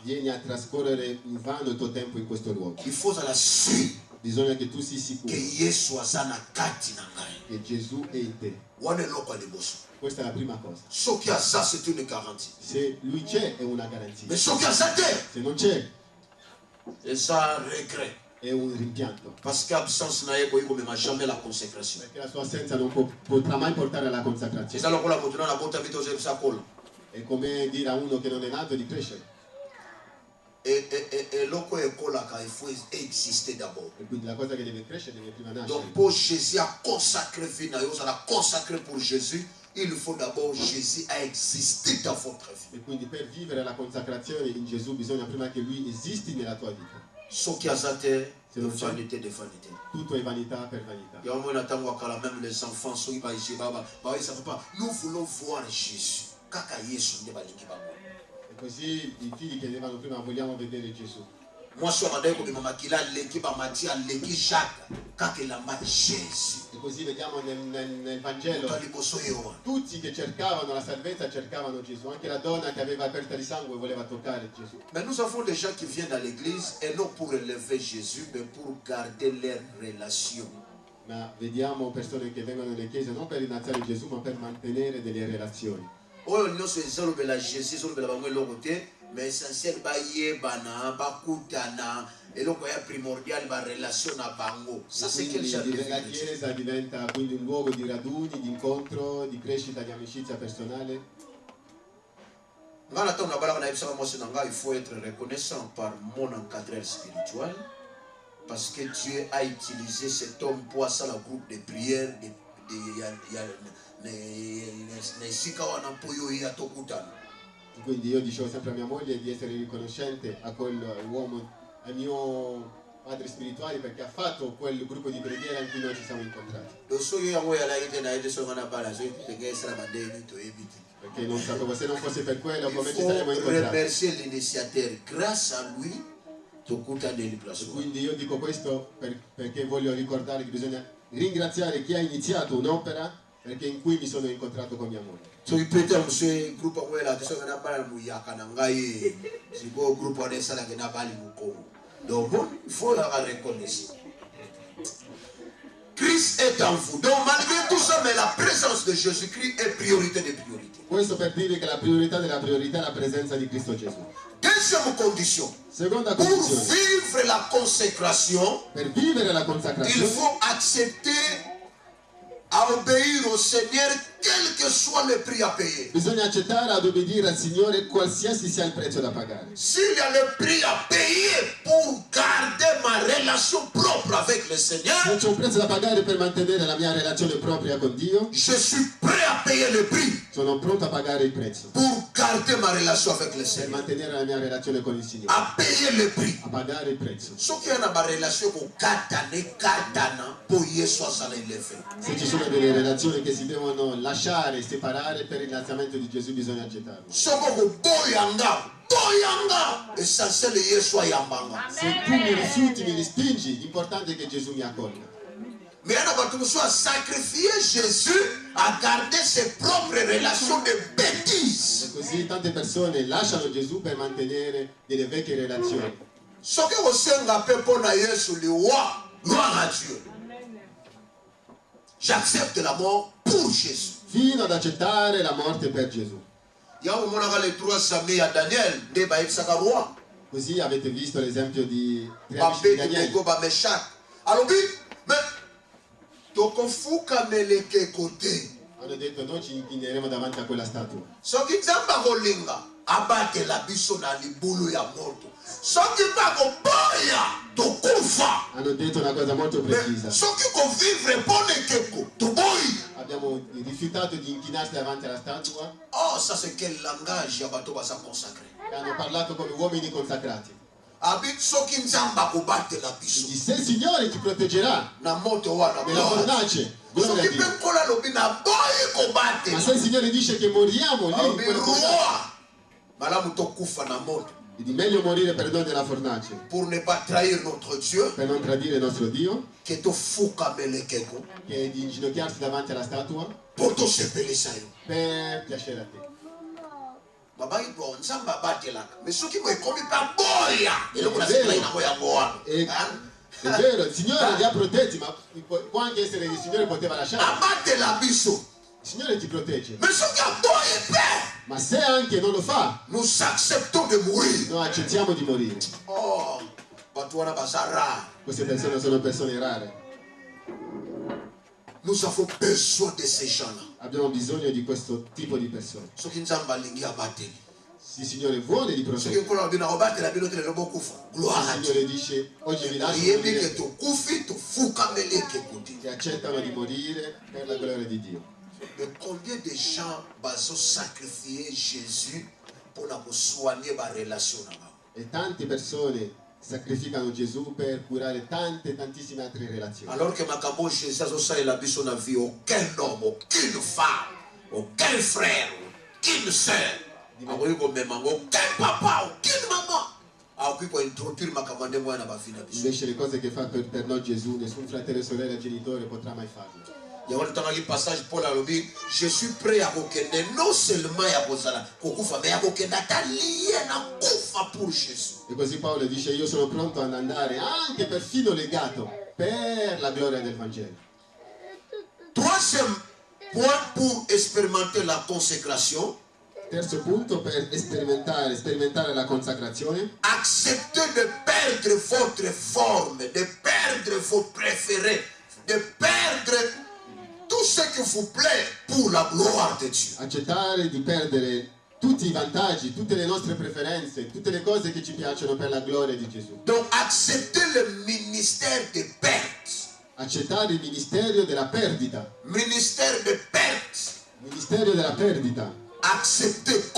vieni a trascorrere in vano il tuo tempo in questo luogo. Il faut la suivre. Bisogna che tu sii sicuro Que Yesu azana kati na ngai. che Gesù è in te. Wana eloko ya liboso. Questa è la prima cosa. Soki aza, c'est une garantie. Se lui c'è è una garanzia. Mais soki aza te, Se non c'è eza regret. è un rimpianto. Parce qu'absence na ye koyi komema jamais la consécration. Perché la sua assenza non potrà mai portare alla consacrazione. Eza lokola moto na bota vite ozebisa kola. È come dire a uno che non è nato di crescere. Et loko ekolaka, il faut exister d'abord. E quindi la cosa che deve crescere deve prima nascere. Donc pour Jésus a consacré vie na yo, ça l'a consacré pour Jésus. Il faut d'abord Jésus a existé dans votre vie. E quindi per vivere la consacrazione in Gesù bisogna prima che lui esisti nella tua vita. Soki azate, c'est une vanité de vanité. Tutto è vanità per vanità. Il y a un moment où même les enfants sont pas ici, ça fait pas. Nous voulons voir Jésus. Kaka Yesu ne balingi bango. E così i figli chiedevano prima vogliamo vedere Gesù. Moi so madai ko mama kila leki ba mati leki Jacques kaka la ma Jésus. E così vediamo nel Vangelo tutti che cercavano la salvezza cercavano Gesù, anche la donna che aveva perdita di sangue voleva toccare Gesù. Mais nous avons des gens qui viennent à l'église et non pour élever Jésus mais pour garder leur relation. Ma vediamo persone che vengono nelle chiese non per innalzare Gesù ma per mantenere delle relazioni. Oh non so ezolobela Jésus ezolobela bango eloko te mais essentiel ba yebana ba kutana eloko ya primordial ba relation na bango. Ça c'est quel genre de la chiesa diventa quindi un luogo di raduni, di incontro, di crescita, di amicizia personale. Ngana tona bala na ibisa moi na il faut être reconnaissant par mon encadreur spirituel parce que Dieu a utilisé cet homme pour ça le groupe de prière Quindi io dicevo sempre a mia moglie di essere riconoscente a quell'uomo, al mio padre spirituale perché ha fatto quel gruppo di preghiera in cui noi ci siamo incontrati. Perché non sapevo se non fosse per quello come ci saremmo incontrati. L'iniziatore, grazie a lui. Quindi io dico questo perché voglio ricordare che bisogna ringraziare chi ha iniziato un'opera perché in cui mi sono incontrato con mia moglie. Christ est en vous. Donc malgré tout ça, mais la présence de Jésus-Christ est priorité des priorités. Questo per dire che la priorità della priorità è la presenza di Cristo Gesù. Deuxième condition. Seconda pour condizione. vivre la consécration, per vivere la consacrazione, il faut accepter à obéir au Seigneur quel que soit le prix à payer. Bisogna accettare ad obbedire al Signore qualsiasi sia il prezzo da pagare. S'il y a le prix à payer pour garder ma relation propre avec le Seigneur, se c'è un prezzo da pagare per mantenere la mia relazione propria con Dio, je suis prêt à payer le prix. Sono pronto a pagare il prezzo. Pour garder ma relation avec le Seigneur. Per mantenere la mia relazione con il Signore. À payer le prix. A pagare il prezzo. So che una relation con katana poi Yesu asala élevé. Se ci sono delle relazioni che si devono lasciare, separare per l'innalzamento di Gesù bisogna accettarlo. Soko boyanga. Essentiel Yesu ayambanga. Se tu mi rifiuti, mi respingi, l'importante è che Gesù mi accolga. Mais il y a des à sacrifier Jésus à garder ses propres relations de bêtises. E così tante persone lasciano Gesù per mantenere delle vecchie relazioni. Ce que vous savez pour Yesu le roi, gloire à Dieu. J'accepte la mort pour Jésus. Fino ad accettare la morte per Gesù. Così avete visto l'esempio di tre amici di Daniele. Hanno detto noi ci inchineremo davanti a quella statua. Hanno detto una cosa molto precisa. Abbiamo rifiutato di inchinarsi davanti alla statua. Oh, ça c'est quel langage yabatoba consacré. Hanno parlato come uomini consacrati. Quindi se il Signore ti proteggerà nella fornace, gloria a Dio. Ma se il Signore dice che moriamo lì, è di meglio morire per noi nella fornace, pour ne pas trahir notre Dieu, per non tradire il nostro Dio, che di inginocchiarsi davanti alla statua, per piacere a te. babangi bo nzamba batelaka mais soki mo ekomi pa boya eloko na sekela ina boya boa è vero, il Signore li ha protetti, ma può anche essere che il Signore poteva lasciare. abatela biso Il Signore ti protegge. mais soki aboyi pe Ma se anche non lo fa, nous acceptons de mourir. noi accettiamo di morire. Oh, bato wana baza rare. Queste persone sono persone rare. Nous avons besoin de ces gens-là. Abbiamo bisogno di questo tipo di persone. Soki nzambe alingi abateli. Se il Signore vuole li Soki protegge. nkolo bino obatela bino tele lobokufa. Il Gloire à Dieu. Signore dice, oggi vi lascio Yebi ke morire, tokufi tofukameli ke kuti. che accettano di morire per la gloria di Dio. Mais combien de gens bazo sacrifier Jésus pour na soigner ba relation na ba. E tante persone sacrificano Gesù per curare tantissime altre relazioni. Alors que makambo Jésus azosalela biso na vie, aucun homme, aucune femme, aucun frère, aucune sœur, aucun papa, aucune maman akoki kointroduire makambo nde mwana bafi na biso. Invece le cose che fa per noi Gesù, nessun fratello, sorella, genitore potrà mai farle. yango totangaki passage Paul alobi je suis prêt à kokende non seulement ya kozala kokufa mais ya kokende ata lié na kufa pour Jésus. E così Paolo dice, io sono pronto ad andare anche perfino legato per la gloria del Vangelo. Troisième point pour expérimenter la consécration. Terzo punto, per sperimentare la consacrazione. Acceptez de perdre votre forme, de perdre vos préférés, de perdre tout ce qui vous plaît pour la gloire de Dieu. Accettare di perdere tutti i vantaggi, tutte le nostre preferenze, tutte le cose che ci piacciono per la gloria di Gesù. Donc acceptez le ministère de perte. Accettare il ministero della perdita. Ministère de perte. Ministero della perdita. Acceptez